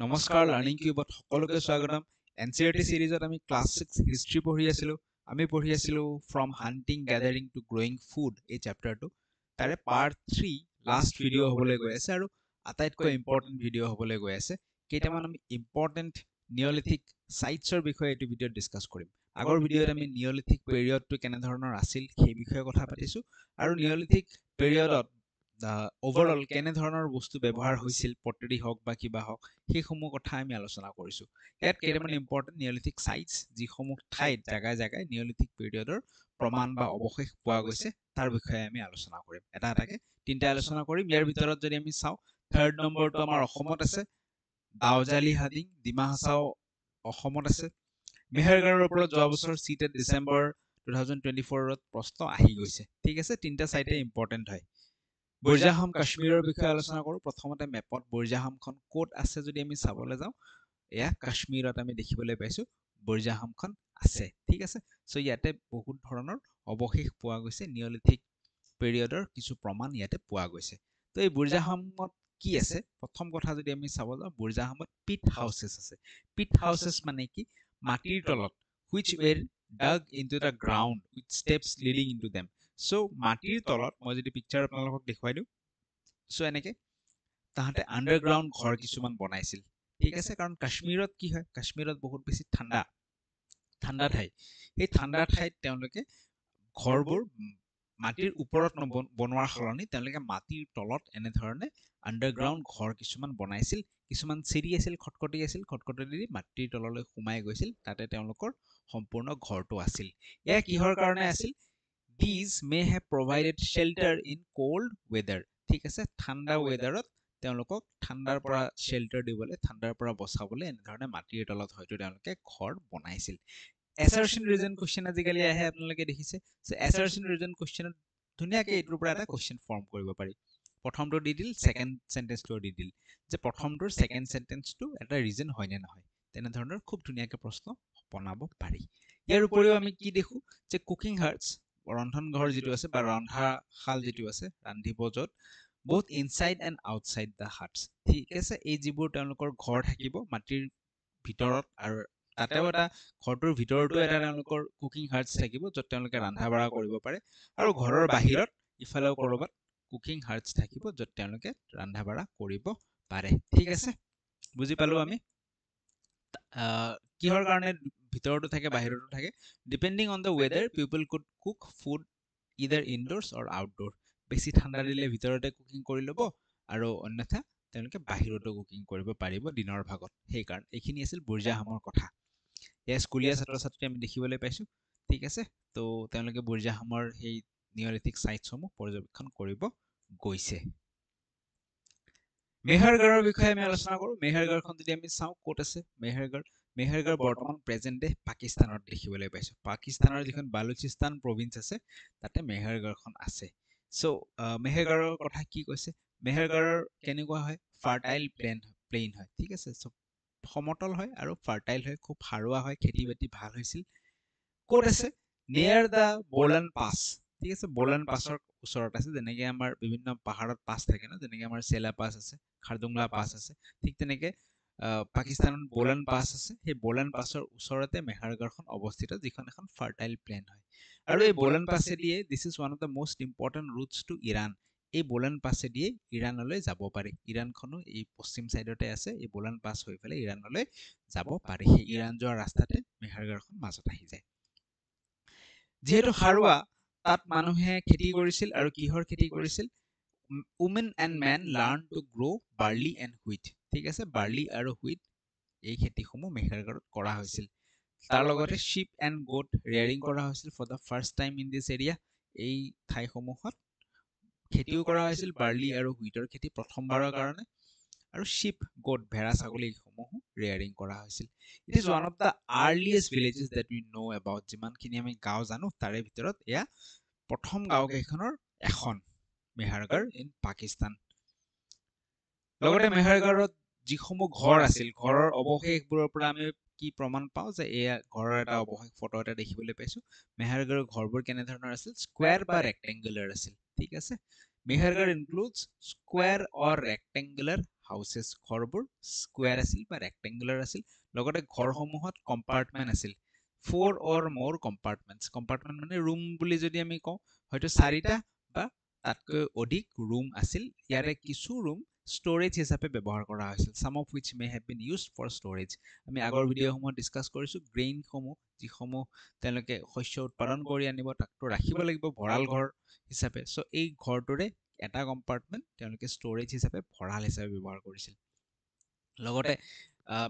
নমস্কাৰ লাৰ্নিং কিউবত সকলোকে স্বাগতম এনচিইআৰটি সিৰিজত আমি ক্লাছ 6 হিষ্ট্ৰী পঢ়ি আছিলো আমি পঢ়ি আছিলো ফ্ৰম হান্টিং গ্যাদাৰিং টু গ্ৰোইং ফুড এই চেপ্টাৰটো তাৰে পাৰ্ট 3 লাষ্ট ভিডিঅ' হ'বলৈ গৈ আছে আৰু আটাইতকৈ ইম্পৰ্টেন্ট ভিডিঅ' হ'বলৈ গৈ আছে কেইটামান আমি ইম্পৰ্টেন্ট নিঅলিথিক সাইটছৰ বিষয়ে এই ভিডিঅ'ত ডিসকাস কৰিম আগৰ ভিডিঅ'ত আমি নিঅলিথিক পিৰিয়ডটো কেনে ধৰণৰ আছিল সেই বিষয়ে কথা পাতিছো আৰু নিঅলিথিক পিৰিয়ডত ওভাৰঅল কেনে ধৰণৰ বস্তু ব্যৱহাৰ হৈছিল পটৰি হওক বা কিবা হওক সেইসমূহ কথা আমি আলোচনা কৰিছো ইয়াত কেইটামান ইম্পৰ্টেন্ট নিঅলিথিক সাইটছ যিসমূহ ঠাইত জাগাই জাগাই নিঅলিথিক পিৰিয়ডৰ প্ৰমাণ বা অৱশেষ পোৱা গৈছে তাৰ বিষয়ে আমি আলোচনা কৰিম এটা এটাকে তিনটা আলোচনা কৰিম ইয়াৰ ভিতৰত যদি আমি চাও থাৰ্ড নম্বৰটো আমাৰ অসমত আছে দাওজালি হাডিং ডিমা হাছাও অসমত আছে মেহেৰগড়ৰ ওপৰত যোৱা বছৰ সিটেট ডিসেম্বৰ 2024 ত প্ৰশ্ন আহি গৈছে ঠিক আছে তিনটা সাইটে ইম্পৰ্টেন্ট হয় বুৰজাহাম কাশ্মীৰৰ বিষয়ে আলোচনা কৰো প্ৰথমতে মেপত বুৰজাহামখন ক'ত আছে যদি আমি চাবলৈ যাওঁ এয়া কাশ্মীৰত আমি দেখিবলৈ পাইছো বুৰজাহামখন আছে ঠিক আছে সো ইয়াতে বহুত ধৰণৰ অৱশেষ পোৱা গৈছে নিঅলিথিক পিৰিয়ডৰ কিছু প্ৰমাণ ইয়াতে পোৱা গৈছে তো এই বুৰজাহামত কি আছে প্ৰথম কথা যদি আমি চাব যাওঁ বুৰজাহামত পিট হাউচেছ আছে পিট হাউচেছ মানে কি মাটিৰ তলত which were dug into the ground with steps leading into them so মাটিৰ তলত মই যদি পিকচাৰ আপোনালোকক দেখুৱাই দিওঁ সো এনেকে তাহাতে আন্ডাৰগ্ৰাউণ্ড ঘৰ কিছুমান বনাইছিল ঠিক আছে কাৰণ কাশ্মীৰত কি হয় কাশ্মীৰত বহুত বেছি ঠাণ্ডা ঠাই এই ঠাণ্ডা ঠাইত তেওঁলোকে ঘৰবোৰ মাটিৰ ওপৰত বনোৱাৰ সলনি তেওঁলোকে মাটিৰ তলত এনে ধৰণে আন্ডাৰগ্ৰাউণ্ড ঘৰ কিছুমান বনাইছিল কিছুমান চিৰি আছিল খটখটি দি মাটিৰ তললৈ সোমাই গৈছিল তাতে তেওঁলোকৰ সম্পূৰ্ণ ঘৰটো আছিল এয়া কিহৰ কাৰণে আছিল These may have provided shelter in cold weather ঠিক আছে ঠাণ্ডা ওয়েদাৰত তেওঁলোকক ঠাণ্ডাৰ পৰা শেল্টাৰ দিবলৈ ঠাণ্ডাৰ পৰা বচাবলৈ এনে ধৰণে মাটিৰ তলত হয়তো তেওঁলোকে ঘৰ বনাইছিল এছাৰশন ৰিজন কোৱেশ্চন আজিকালি আহে আপোনালোকে দেখিছে সো এছাৰশন ৰিজন কোৱেশ্চনত ধুনীয়াকৈ এইটোৰ পৰা এটা কোৱেশ্চন ফৰ্ম কৰিব পাৰি প্ৰথমটো দি দিল সেকেন্ড সেন্টেন্সটো দি দিল যে প্ৰথমটোৰ সেকেন্ড সেন্টেন্সটো এটা ৰিজন হয় নে নহয় তেনে ধৰণৰ খুব ধুনীয়াকৈ প্ৰশ্ন বনাব পাৰি ইয়াৰ উপৰিও আমি কি দেখো যে কুকিং হাৰ্টছ ৰন্ধন ঘৰ যিটো আছে বা ৰন্ধাশাল যিটো আছে ৰান্ধিব য'ত both inside and outside the huts ঠিক আছে এই যিবোৰ তেওঁলোকৰ ঘৰ থাকিব মাটিৰ ভিতৰত আৰু তাতেও এটা ঘৰটোৰ ভিতৰতো এটা তেওঁলোকৰ কুকিং হাৰ্টছ থাকিব য'ত তেওঁলোকে ৰন্ধা বঢ়া কৰিব পাৰে আৰু ঘৰৰ বাহিৰত ইফালেও কৰবাত কুকিং হাৰ্টছ থাকিব য'ত তেওঁলোকে ৰন্ধা বঢ়া কৰিব পাৰে ঠিক আছে বুজি পালো আমি কিহৰ কাৰণে ভিতৰতো থাকে বাহিৰতো থাকে depending on the weather people could cook food either indoors or outdoor বেছি ঠাণ্ডা দিলে ভিতৰতে কুকিং কৰি ল'ব আৰু অন্যথা তেওঁলোকে বাহিৰতো কুকিং কৰিব পাৰিব দিনৰ ভাগত সেইকাৰণে এইখিনি আছিল বুৰজাহামৰ কথা এয়া স্কুলীয়া ছাত্ৰ ছাত্ৰী আমি দেখিবলৈ পাইছো ঠিক আছে তো তেওঁলোকে বুৰজাহামৰ সেই নিঅলিথিক সাইটসমূহ পৰ্যবেক্ষণ কৰিব গৈছে মেহেৰগড়ৰ বিষয়ে আমি আলোচনা কৰো মেহেৰগড়খন যদি আমি চাওঁ ক'ত আছে মেহেৰগড় বৰ্তমান প্ৰেজেন্ট ডে পাকিস্তানত দেখিবলৈ পাইছো পাকিস্তানৰ যিখন বালুচিস্তান প্ৰভিন্স আছে তাতে মেহেৰগড়খন আছে সো মেহেৰগড়ৰ কথা কি কৈছে মেহেৰগড়ৰ কেনেকুৱা হয় ফাৰ্টাইল প্লেইন হয় ঠিক আছে সো সমতল হয় আৰু ফাৰ্টাইল হয় খুব সাৰুৱা হয় খেতি বাতি ভাল হৈছিল ক'ত আছে নিয়াৰ দা বলান পাছ ঠিক আছে বলান পাছৰ ওচৰত আছে যেনেকে আমাৰ বিভিন্ন পাহাৰত পাছ থাকে ন যেনেকে আমাৰ চেলা পাছ আছে খাৰদুংলা পাছ আছে ঠিক তেনেকে পাকিস্তানত বলান পাছ আছে সেই বলান পাছৰ ওচৰতে মেহেৰগড়খন অৱস্থিত যিখন এখন ফাৰ্টাইল প্লেন হয় আৰু এই বলান পাছে দিয়ে this is one of the most important routes to Iran এই বলান পাছে দিয়ে ইৰাণলৈ যাব পাৰি ইৰাণখনো এই পশ্চিম চাইডতে আছে এই বলান পাছ হৈ পেলাই ইৰাণলৈ যাব পাৰি সেই ইৰাণ যোৱা ৰাস্তাতে মেহেৰগড়খন মাজত আহি যায় যিহেতু সাৰুৱা তাত মানুহে খেতি কৰিছিল আৰু কিহৰ খেতি কৰিছিল women and men learn to grow barley and wheat ঠিক আছে বাৰ্লি আৰু হুইট এই খেতিসমূহ মেহেৰগড়ত কৰা হৈছিল তাৰ লগতে sheep and goat rearing কৰা হৈছিল for the first time in this area এই ঠাইসমূহত খেতিও কৰা হৈছিল বাৰ্লি আৰু হুইটৰ খেতি প্ৰথমবাৰৰ কাৰণে আৰু sheep goat ভেড়া ছাগলী এইসমূহ rearing কৰা হৈছিল it is one of the earliest villages that we know about যিমানখিনি আমি গাঁও জানো তাৰে ভিতৰত এয়া প্ৰথম গাঁওকেইখনৰ এখন মেহেৰগড় ইন পাকিস্তান লগতে মেহেৰগড়ত যিসমূহ ঘৰ আছিল ঘৰৰ অৱশেষবোৰৰ পৰা আমি কি প্ৰমাণ পাওঁ যে এয়া ঘৰৰ এটা অৱশেষ ফটো এটা দেখিবলৈ পাইছো মেহেৰগড়ৰ ঘৰবোৰ কেনে ধৰণৰ আছিল স্কোয়াৰ বা ৰেক্টেংগুলাৰ আছিল ঠিক আছে মেহেৰগড় ইনক্লুডছ স্কোয়াৰ অৰ ৰেক্টেংগুলাৰ হাউচেছ ঘৰবোৰ স্কুৱেৰ আছিল বা ৰেক্টেংগুলাৰ আছিল লগতে ঘৰসমূহত কম্পাৰ্টমেণ্ট আছিল 4 or more compartments কম্পাৰ্টমেণ্ট মানে ৰুম বুলি যদি আমি কওঁ হয়তো 4টা বা তাতকৈ অধিক ৰুম আছিল ইয়াৰে কিছু ৰুম storage হিচাপে ব্যৱহাৰ কৰা হৈছিল some of which may have been used for storage আমি আগৰ ভিডিঅ'সমূহত ডিসকাস কৰিছো গ্ৰেইনসমূহ যিসমূহ তেওঁলোকে শস্য উৎপাদন কৰি আনিব তাকটো ৰাখিব লাগিব ভঁৰাল ঘৰ হিচাপে সো এই ঘৰটোৰে এটা কম্পাৰ্টমেণ্ট তেওঁলোকে ষ্টৰেজ হিচাপে ভঁৰাল হিচাপে ব্যৱহাৰ কৰিছিল লগতে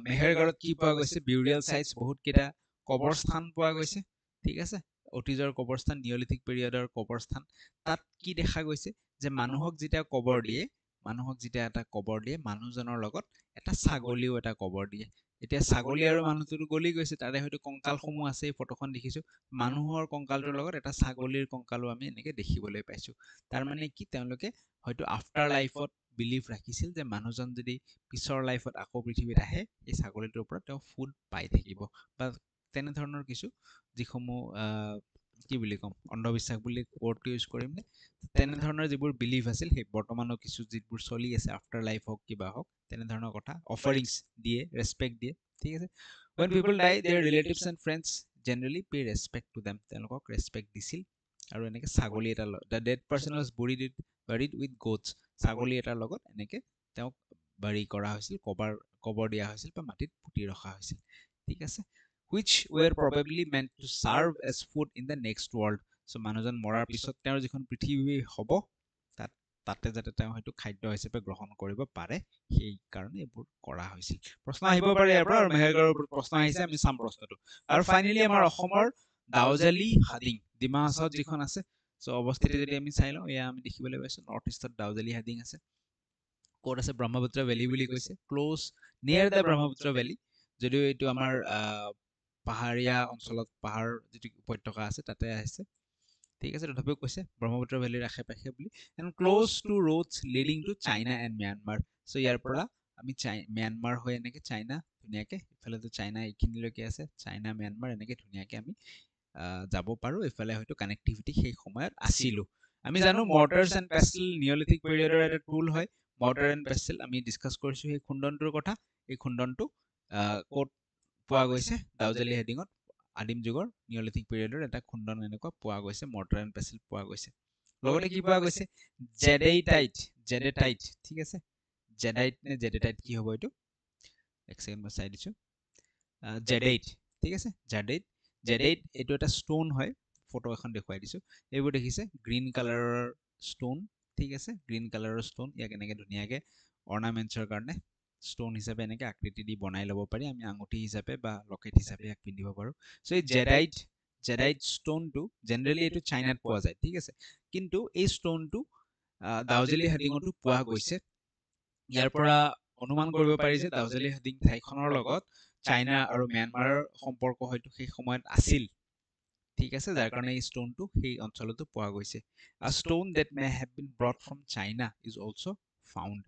মেহেৰগড়ত কি পোৱা গৈছে বিউৰিয়েল সাইটস বহুত কেইটা কবৰস্থান পোৱা গৈছে ঠিক আছে অতীজৰ কবৰস্থান নিওলিথিক পিৰিয়ডৰ কবৰস্থান তাত কি দেখা গৈছে যে মানুহক যেতিয়া কবৰ দিয়ে এটা কবৰ দিয়ে মানুহজনৰ লগত এটা ছাগলীও এটা কবৰ দিয়ে এতিয়া ছাগলী আৰু মানুহটো গলি গৈছে তাৰে হয়তো কংকালসমূহ আছে এই ফটোখন দেখিছো মানুহৰ কংকালটোৰ লগত এটা ছাগলীৰ কংকালো আমি এনেকে দেখিবলৈ পাইছো তাৰ মানে কি তেওঁলোকে হয়তো আফটাৰ লাইফত বিলিভ ৰাখিছিল যে মানুহজন যদি পিছৰ লাইফত আকৌ পৃথিৱীত আহে এই ছাগলীটোৰ পৰা তেওঁ ফুড পাই থাকিব বা তেনে ধৰণৰ কিছু যিসমূহ কি বুলি কম অন্ধবিশ্বাস বুলি কোড ইউজ কৰিম নে তেনে ধৰণৰ যিবোৰ বিলিভ আছিল সেই বৰ্তমানো কিছু যিবোৰ চলি আছে আফটাৰ লাইফ হক কিবা হক তেনে ধৰণৰ কথা অফাৰিংস দিয়ে ৰেসপেক্ট দিয়ে ঠিক আছে when people die their relatives and friends generally pay respect to them তেওঁলোকক ৰেসপেক্ট দিছিল আৰু এনেকে ছাগলী এটা the dead person was buried with goats ছাগলী এটাৰ লগত এনেকে তেওঁক বাৰি কৰা হৈছিল কবৰ দিয়া হৈছিল বা মাটিত পুতি ৰখা হৈছিল ঠিক আছে which were probably meant to serve as food in the next world so মানুহজন মৰাৰ পিছত তেওঁৰ যিখন পৃথিৱী হ'ব তাতে যাতে তেওঁ হয়তো খাদ্য হিচাপে গ্ৰহণ কৰিব পাৰে সেই কাৰণে এইবোৰ কৰা হৈছিল প্ৰশ্ন আহিব পাৰে ইয়াৰ পৰা আৰু মেহেৰগড়ৰ ওপৰত প্ৰশ্ন আহিছে আমি চাম প্ৰশ্নটো আৰু ফাইনালি আমাৰ অসমৰ দাউজালি হাডিং ডিমা হাছাওত যিখন আছে সো অৱস্থিতি যদি আমি চাই লওঁ এয়া আমি দেখিবলৈ পাইছো নৰ্থ ইষ্টত দাউজালি হাডিং আছে ক'ত আছে ব্ৰহ্মপুত্ৰ ভেলী বুলি কৈছে ক্লোজ নিয়াৰ দ্য ব্ৰহ্মপুত্ৰ ভেলী যদিও এইটো আমাৰ পাহাৰীয়া অঞ্চলত পাহাৰ যিটো উপত্যকা আছে তাতে আছে ঠিক আছে তথাপিও কৈছে ব্ৰহ্মপুত্ৰ ভেলীৰ আশে-পাশে বুলি and close to roads leading to China and Myanmar so ইয়াৰ পৰা আমি ম্যানমাৰ হৈ এনেকে চাইনা ধুনীয়াকে ইফালেতো চাইনা এইখিনিলৈকে আছে চাইনা ম্যানমাৰ এনেকে ধুনীয়াকে আমি যাব পাৰো ইফালে হয়তো কানেক্টিভিটি সেই সময়ত আছিল আমি জানো মৰ্টাৰছ এণ্ড পেষ্টেল নিওলিথিক পিৰিয়ডৰ এটা টুল হয় মৰ্টাৰ এণ্ড পেষ্টেল আমি ডিসকাস কৰিছো সেই খুন্দনটোৰ কথা এই খুন্দনটো কোট পোৱা গৈছে দাউজালি হেডিঙত আদিম যুগৰ নিওলিথিক পিৰিয়ডৰ এটা খুন্দন এনেকুৱা পোৱা গৈছে মৰ্টাৰ এণ্ড পেষ্টেল পোৱা গৈছে লগতে কি পোৱা গৈছে জেডেটাইট ঠিক আছে জেডাইট নে জেডেটাইট কি হ'ব এইটো এক সেকেন্ড মই চাই দিছো জেডেইট ঠিক আছে জেডেইট এইটো এটা ষ্টোন হয় ফটো এখন দেখুৱাই দিছো এইবোৰ দেখিছে গ্ৰীণ কালাৰৰ ষ্টোন ঠিক আছে গ্ৰীণ কালাৰৰ ষ্টোন ইয়াক এনেকে ধুনীয়াকে অৰ্নামেন্টছৰ কাৰণে ষ্টোন হিচাপে এনেকে আকৃতি দি বনাই ল'ব পাৰি আমি আঙুঠি হিচাপে বা লকেট হিচাপে ইয়াক পিন্ধিব পাৰো সো এই জেডাইট ষ্টোনটো জেনাৰেলি এইটো চাইনাত পোৱা যায় ঠিক আছে কিন্তু এই ষ্টোনটো দাউজালি হাডিঙতো পোৱা গৈছে ইয়াৰ পৰা অনুমান কৰিব পাৰি যে দাউজালি হাডিং ঠাইখনৰ লগত চাইনা আৰু ম্যানমাৰৰ সম্পৰ্ক হয়তো সেই সময়ত আছিল ঠিক আছে যাৰ কাৰণে এই ষ্টোনটো সেই অঞ্চলতো পোৱা গৈছে a stone that may have been brought from China is also found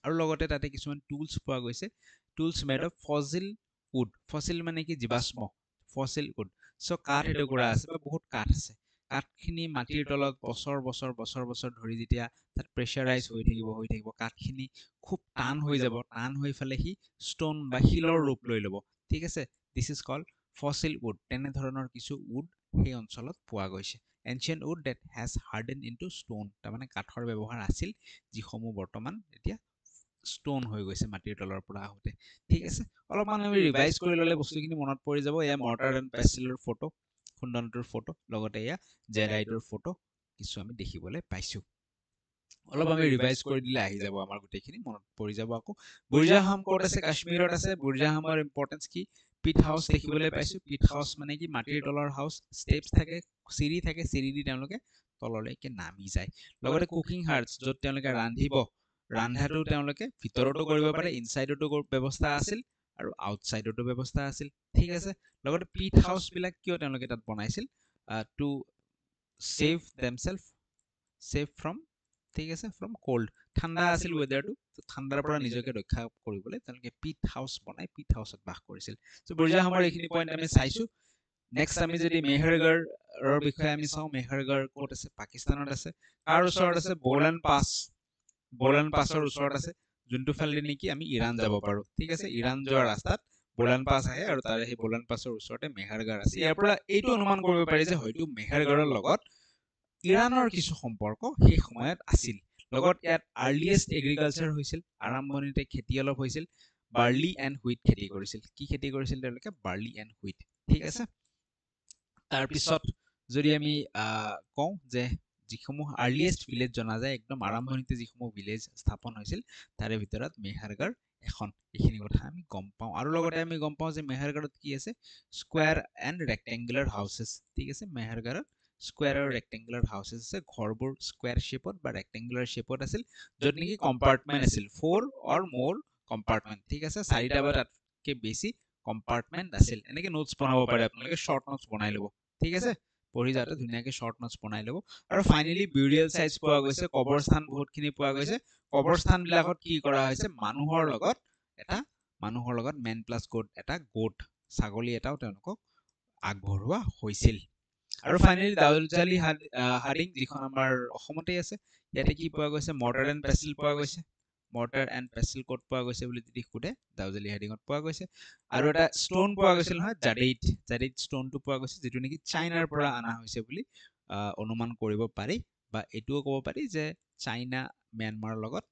আৰু লগতে তাতে কিছুমান টুলছ পোৱা গৈছে টুলছ মেড অফ ফসিল মানে কি জীৱাশ্ম ফসিল উড সো কাঠ এটুকুৰা আছে বা বহুত কাঠ আছে কাঠখিনি মাটিৰ তলত বছৰ ধৰি যেতিয়া তাত প্ৰেছাৰাইজ হৈ থাকিব কাঠখিনি খুব টান হৈ যাব টান হৈ ফেলে সি ষ্টোন বা শিলৰ ৰূপ লৈ ল'ব ঠিক আছে this is called fossil wood তেনে ধৰণৰ কিছু উড সেই অঞ্চলত পোৱা গৈছে ancient wood that has hardened into stone তাৰমানে কাঠৰ ব্যৱহাৰ আছিল যিসমূহ বৰ্তমান এতিয়া ষ্টোন হৈ গৈছে মাটিৰ তলৰ পৰা আহোতে ঠিক আছে অলপমান আমি ৰিভাইজ কৰি ললে বস্তুখিনি মনত পৰি যাব এয়া মৰ্টাৰ এণ্ড পেষ্টেলৰ ফটো খুন্দনটোৰ ফটো লগতে এয়া জেডাইটৰ ফটো কিছু আমি দেখিবলৈ পাইছো অলপ আমি ৰিভাইজ কৰি দিলে আহি যাব আমাৰ গোটেইখিনি মনত পৰি যাব আকৌ বুৰ্জাহাম ক'ত আছে কাশ্মীৰত আছে বুৰ্জাহামৰ ইম্পৰ্টেন্স কি পিট হাউস দেখিবলৈ পাইছো পিট হাউস মানে কি মাটিৰ তলৰ হাউস স্টেপছ থাকে চিৰি দি তেওঁলোকে তললৈকে নামি যায় লগতে কুকিং হাৰ্টছ য'ত তেওঁলোকে ৰান্ধাটো তেওঁলোকে ভিতৰতো কৰিব পাৰে ইনসাইডতো ব্যৱস্থা আছিল আৰু আউটসাইডতো ব্যৱস্থা আছিল ঠিক আছে লগতে পিট হাউস বিলাক কিয় তেওঁলোকে তাত বনাইছিল to save themselves save from ঠিক আছে ফ্ৰম কোল্ড ঠাণ্ডা আছিল ওয়েদাৰটো ঠাণ্ডাৰ পৰা নিজকে ৰক্ষা কৰিবলৈ তেওঁলোকে পিট হাউস বনাই পিট হাউসত বাস কৰিছিল সো বুৰ্জাহামৰ এইখিনি পইণ্ট আমি চাইছো নেক্সট আমি যদি মেহেৰগড়ৰ বিষয়ে আমি চাওঁ মেহেৰগড় ক'ত আছে পাকিস্তানত আছে কাৰ ওচৰত আছে বোলান পাছৰ ওচৰত আছে যোনটো ফালে নেকি আমি ইৰাণ যাব পাৰো ঠিক আছে ইৰাণ যোৱা ৰাস্তাত বোলান পাছ আহে আৰু তাৰে সেই বোলান পাছৰ ওচৰতে মেহেৰগড় আছে ইয়াৰ পৰা এইটো অনুমান কৰিব পাৰি যে হয়তো মেহেৰগড়ৰ লগত ইৰাণৰ কিছু সম্পৰ্ক সেই সময়ত আছিল লগত ইয়াত আৰ্লিয়েষ্ট এগ্ৰিকালচাৰ হৈছিল আৰম্ভণিতে খেতি অলপ হৈছিল বাৰ্লি এণ্ড হুইট খেতি কৰিছিল কি খেতি কৰিছিল তেওঁলোকে বাৰ্লি এণ্ড হুইট ঠিক আছে তাৰ পিছত যদি আমি কওঁ যে যিসমূহ আৰ্লিয়েষ্ট ভিলেজ জনা যায় একদম আৰম্ভণিতে যিসমূহ ভিলেজ স্থাপন হৈছিল তাৰে ভিতৰত মেহেৰগড় এখন এইখিনি কথা আমি গম পাওঁ আৰু লগতে আমি গম পাওঁ যে মেহেৰগড়ত কি আছে স্কোয়াৰ এণ্ড ৰেক্টেংগুলাৰ হাউচেছ ঠিক আছে মেহেৰগড়ত স্কোয়াৰ আৰু ৰেক্টেংগুলাৰ হাউচেছ আছে ঘৰবোৰ স্কোয়াৰ শেপত বা ৰেক্টেংগুলাৰ শেপত আছিল য'ত নেকি কম্পাৰ্টমেণ্ট আছিল 4 অৰ মোৰ কম্পাৰ্টমেণ্ট ঠিক আছে 4টা বা তাতকৈ বেছি কম্পাৰ্টমেণ্ট আছিল এনেকৈ নোটছ বনাব পাৰে আপোনালোকে শ্বৰ্ট নোটছ বনাই ল'ব ঠিক আছে পঢ়ি যাওঁতে ধুনীয়াকৈ শ্বৰ্ট নোটছ বনাই ল'ব আৰু ফাইনেলি বিউৰিয়েল চাইটছ পোৱা গৈছে কবৰস্থান বহুতখিনি পোৱা গৈছে কবৰস্থানবিলাকত কি কৰা হৈছে মানুহৰ লগত মেন প্লাছ গোট এটা গোট ছাগলী এটাও তেওঁলোকক আগবঢ়োৱা হৈছিল আৰু ফাইনেলি দাউজালি হাডিং যিখন আমাৰ অসমতে আছে ইয়াতে কি পোৱা গৈছে মৰ্টাৰ এণ্ড পেচিল পোৱা গৈছে মৰ্টাৰ এণ্ড পেচিল ক'ত পোৱা গৈছে বুলি যদি সোধে দাউজালি হাডিঙত পোৱা গৈছে আৰু এটা ষ্ট'ন পোৱা গৈছিল নহয় জাডেইট ষ্ট'নটো পোৱা গৈছে যিটো নেকি চাইনাৰ পৰা অনা হৈছে বুলি অনুমান কৰিব পাৰি বা এইটোও ক'ব পাৰি যে চাইনা ম্যানমাৰৰ লগত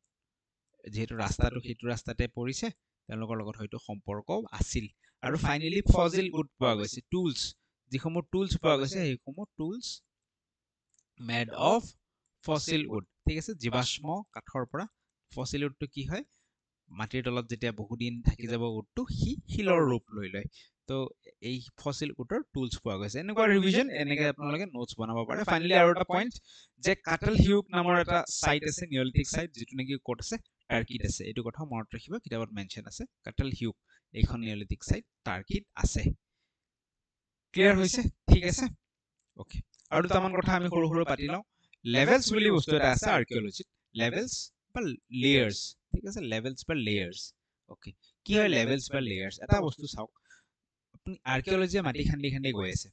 যিহেতু ৰাস্তাটো সেইটো ৰাস্তাতে পৰিছে তেওঁলোকৰ লগত হয়তো সম্পৰ্কও আছিল আৰু ফাইনেলি ফজিল উড পোৱা গৈছে টুলছ যিসমূহ টুলছ পোৱা গৈছে সেইসমূহ tools made of fossil wood ঠিক আছে জীৱাশ্ম কাঠৰ পৰা ফসিল উডটো কি হয় মাটিৰ তলত যেতিয়া বহুদিন থাকি যাব উডটো সি শিলৰ ৰূপ লৈ লয় তো এই ফসিল উডৰ টুলছ পোৱা গৈছে এনেকুৱা ৰিভিজন এনেকৈ আপোনালোকে নোটছ বনাব পাৰে ফাইনেলি আৰু এটা পইণ্ট যে কাটল হিউক নামৰ এটা সাইট আছে নিঅলিথিক সাইট যেটো নেকি ক'ত আছে টাৰ্কিত আছে এইটো কথা মনত ৰাখিব কিতাপত মেনশ্যন আছে কাটল হিউক এইখন নিঅলিথিক সাইট টাৰ্কিত আছে ক্লিয়াৰ হৈছে ঠিক আছে ওকে আৰু দুটামান কথা আমি সৰু সৰু পাতি লওঁ লেভেলছ বুলি বস্তু এটা আছে আৰ্কিঅলজিত লেভেলছ বা লেয়াৰ্ছ ঠিক আছে লেভেলছ বা লেয়াৰ্ছ ওকে কি হয় লেভেলছ বা লেয়াৰ্ছ এটা বস্তু চাওক আপুনি আৰ্কিঅলজিয়ে মাটি খান্দি খান্দি গৈ আছে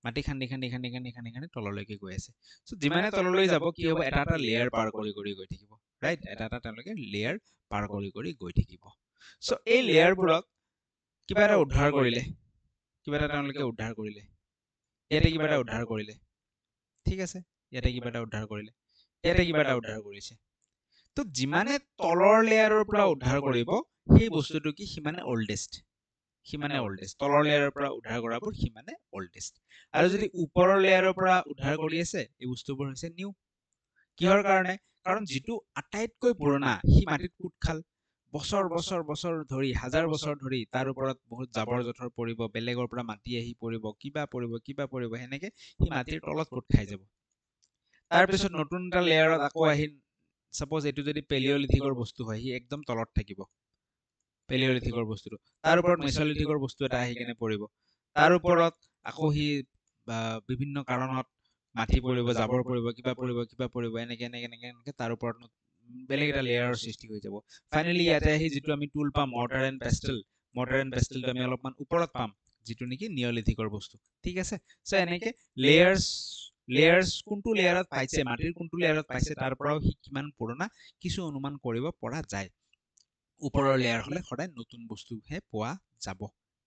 মাটি খান্দি খান্দি খান্দি খান্দি খান্দি খান্দি তললৈকে গৈ আছে চ' যিমানে তললৈ যাব কি হ'ব এটা এটা লেয়াৰ পাৰ কৰি কৰি গৈ থাকিব ৰাইট এটা এটা তেওঁলোকে লেয়াৰ পাৰ কৰি কৰি গৈ থাকিব চ' এই লেয়াৰবোৰক কিবা এটা উদ্ধাৰ কৰিলে কিবা এটা তেওঁলোকে উদ্ধাৰ কৰিলে ইয়াতে কিবা এটা উদ্ধাৰ কৰিলে ঠিক আছে ইয়াতে কিবা এটা উদ্ধাৰ কৰিলে ইয়াতে কিবা এটা উদ্ধাৰ কৰিছে তো যিমানে তলৰ লেয়াৰৰ পৰা উদ্ধাৰ কৰিব সেই বস্তুটো কি সিমানে অল্ডেষ্ট তলৰ লেয়াৰৰ পৰা উদ্ধাৰ কৰাবোৰ সিমানে অল্ডেষ্ট আৰু যদি ওপৰৰ লেয়াৰৰ পৰা উদ্ধাৰ কৰি আছে এই বস্তুবোৰ হৈছে নিউ কিহৰ কাৰণে কাৰণ যিটো আটাইতকৈ পুৰণা সি মাটিত কুট খাল বছৰ বছৰ বছৰ ধৰি হাজাৰ বছৰ ধৰি তাৰ ওপৰত বহুত জাবৰ জোথৰ পৰিব বেলেগৰ পৰা মাটি আহি পৰিব কিবা পৰিব হেনেকে সি মাটিৰ তলত কুট খাই যাব তাৰপিছত নতুন এটা লেয়াৰত আকৌ আহি সাপোজ এইটো যদি পেলিঅলিথিকৰ বস্তু হয় সি একদম তলত থাকিব পেলিঅলিথিকৰ বস্তুটো তাৰ ওপৰত মেছলিথিকৰ বস্তু এটা আহি কেনে পৰিব তাৰ ওপৰত আকৌ সি বিভিন্ন কাৰণত মাটি পৰিব জাবৰ পৰিব কিবা পৰিব এনেকে তাৰ ওপৰত বেলেগ এটা লেয়াৰৰ সৃষ্টি হৈ যাব ফাইনেলি ইয়াতে আহি যিটো আমি টুল পাম মৰ্টাৰ এণ্ড পেষ্টেলটো আমি অলপমান ওপৰত পাম যিটো নেকি নিঅলিথিকৰ বস্তু ঠিক আছে চ' এনেকে লেয়াৰ্ছ কোনটো লেয়াৰত পাইছে মাটিৰ কোনটো লেয়াৰত পাইছে তাৰ পৰাও সি কিমান পুৰণা কিছু অনুমান কৰিব পৰা যায় ওপৰৰ লেয়াৰ হলে সদায় নতুন বস্তুহে পোৱা যাব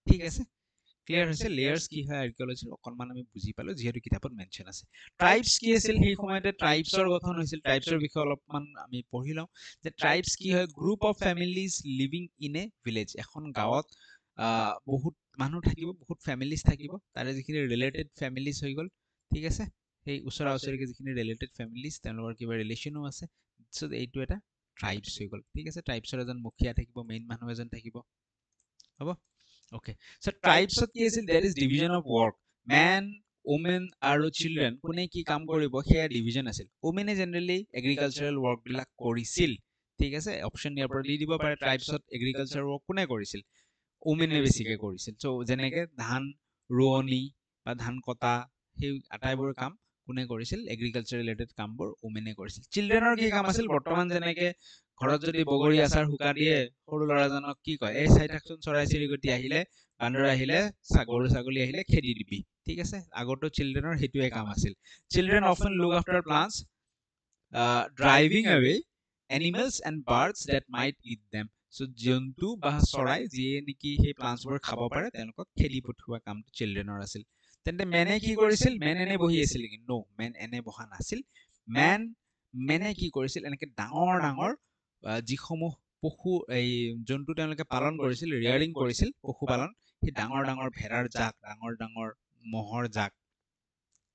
ঠিক আছে ক্লিয়াৰ হৈছে লেয়াৰ্ছ কি হয় আৰ্কিঅলজিৰ অকণমান আমি বুজি পালো যিহেতু কিতাপত মেনশ্যন আছে ট্ৰাইবছ কি আছিল সেই সময়তে ট্ৰাইবছৰ গঠন হৈছিল ট্ৰাইবছৰ বিষয়ে অলপমান আমি পঢ়ি লওঁ যে ট্ৰাইবছ কি হয় group of families living in a village এখন গাঁৱত বহুত মানুহ থাকিব বহুত ফেমিলিজ থাকিব তাৰে যিখিনি ৰিলেটেড ফেমিলিজ হৈ গ'ল ঠিক আছে সেই ওচৰা ওচৰিকে যিখিনি ৰিলেটেড ফেমিলিজ তেওঁলোকৰ কিবা ৰিলেশ্যনো আছে চ' এইটো এটা ট্ৰাইবছ হৈ গ'ল ঠিক আছে ট্ৰাইবছৰ এজন মুখীয়া থাকিব মেইন মানুহ এজন থাকিব হ'ব ওকে চ' ট্ৰাইবছত কি আছিল there is division of work men women আৰু চিলড্ৰেন কোনে কি কাম কৰিব সেয়া ডিভিজন আছিল ওমেনে জেনেৰেলি এগ্ৰিকালচাৰেল ৱৰ্কবিলাক কৰিছিল ঠিক আছে অপশ্যন ইয়াৰ পৰা দি দিব পাৰে ট্ৰাইবছত এগ্ৰিকালচাৰ ৱৰ্ক কোনে কৰিছিল ওমেনে বেছিকে কৰিছিল চ' যেনেকে ধান ৰোৱনি বা ধান কটা সেই আটাইবোৰ কাম কোনে কৰিছিল এগ্ৰিকালচাৰ ৰিলেটেড কামবোৰ ওমেনে কৰিছিল চিলড্ৰেনৰ কি কাম আছিল বৰ্তমান যেনেকে ঘৰত যদি বগৰী আচাৰ শুকা দিয়ে সৰু ল'ৰাজনক কি কয় এই চাই থাকচোন চৰাই চিৰিকটি আহিলে বান্দৰ আহিলে গৰু ছাগলী আহিলে খেদি দিবি ঠিক আছে আগতো চিলড্ৰেনৰ সেইটোৱে কাম আছিল children often look after plants driving away animals and birds that might eat them. So জন্তু বা চৰাই যিয়ে নেকি সেই প্লান্টছবোৰ খাব পাৰে তেওঁলোকক খেদি পঠোৱা কামটো চিলড্ৰেনৰ আছিল তেন্তে মেনে কি কৰিছিল মেন এনে বহি আছিল নেকি নো মেন এনে বহা নাছিল মেনে কি কৰিছিল এনেকে ডাঙৰ ডাঙৰ যিসমূহ পশু এই জন্তু তেওঁলোকে পালন কৰিছিল ৰিয়াৰিং কৰিছিল পশুপালন সেই ডাঙৰ ডাঙৰ ভেড়াৰ জাক ডাঙৰ ডাঙৰ মহৰ জাক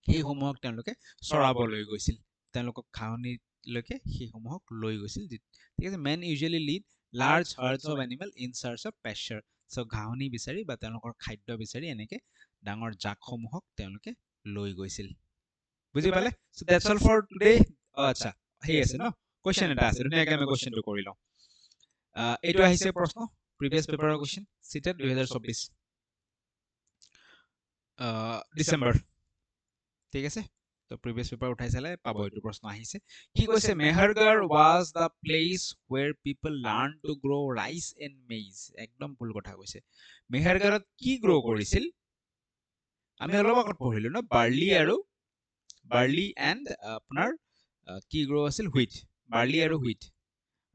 সেইসমূহক তেওঁলোকে চৰাব লৈ গৈছিল তেওঁলোকক ঘাঁহনিলৈকে সেইসমূহক লৈ গৈছিল ঠিক আছে men usually lead large herds of animal in search of pasture so' ঘাঁহনি বিচাৰি বা তেওঁলোকৰ খাদ্য বিচাৰি এনেকে ডাঙৰ জাকসমূহক তেওঁলোকে লৈ গৈছিল বুজি পালে চ' দ্যাটছ অল ফৰ টুডে আচ্ছা সেই আছে ন কুৱেশ্যন এটা আছে ধুনীয়াকৈ আমি কুৱেশ্যনটো কৰি লওঁ এইটো আহিছে প্ৰশ্ন প্ৰিভিয়াছ পেপাৰৰ কুৱেশ্যন চিটেড 2024 ডিচেম্বৰ ঠিক আছে তো প্ৰিভিয়াছ পেপাৰ উঠাই চালে পাব এইটো প্ৰশ্ন আহিছে কি কৈছে Mehrgarh was the place where people learn to grow' rice and maize একদম ভুল কথা কৈছে মেহৰগড়ত কি গ্ৰ' কৰিছিল আমি অলপ আগত পঢ়িলো ন বাৰ্লি এণ্ড আপোনাৰ কি গ্ৰ' আছিল হুইট বাৰ্লি আৰু হুইট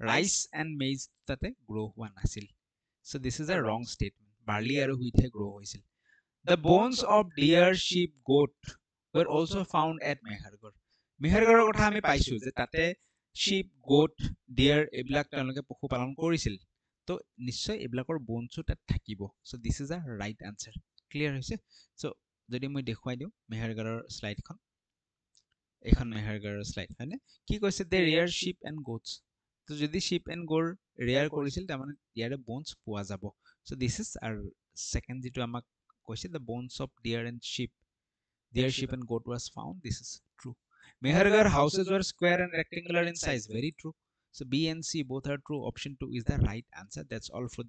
ৰাইচ এণ্ড মেইজ তাতে গ্ৰ' হোৱা নাছিল চ' দিছ ইজ এ ৰং ষ্টেটমেণ্ট বাৰ্লি আৰু হুইটহে গ্ৰ' হৈছিল the bones of deer sheep goat were also found at Mehrgarh মেহৰগড়ৰ কথা আমি পাইছো যে তাতে শ্বিপ গোট ডিয়াৰ এইবিলাক তেওঁলোকে পশুপালন কৰিছিল তো নিশ্চয় এইবিলাকৰ বনছো তাত থাকিব so' this is a right answer clear হৈছে চ' যদি মই দেখুৱাই দিওঁ মেহৰগড়ৰ শ্লাইডখন এইখন মেহৰগড়ৰ শ্লাইড হয়নে কি কৈছে দে ৰেয়াৰ শ্বিপ এণ্ড গোটছ তো যদি শ্বিপ এণ্ড গোট ৰেয়াৰ কৰিছিল তাৰমানে ইয়াৰে বনছ পোৱা যাব চ' দিছ ইজ আৰু ছেকেণ্ড যিটো আমাক কৈছে the bones of deer and sheep Their sheep and goat was found. This is true. Mehergarh houses were square and rectangular in size. Very true. So B and C both are true. Option 2 is the right answer. That's all for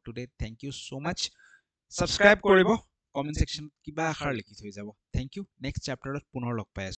today. Thank you so much. Subscribe koribo. Comment section kiba akhar likhi thoi jabo. Thank you. Next chapter puনৰ লগ পাই আছো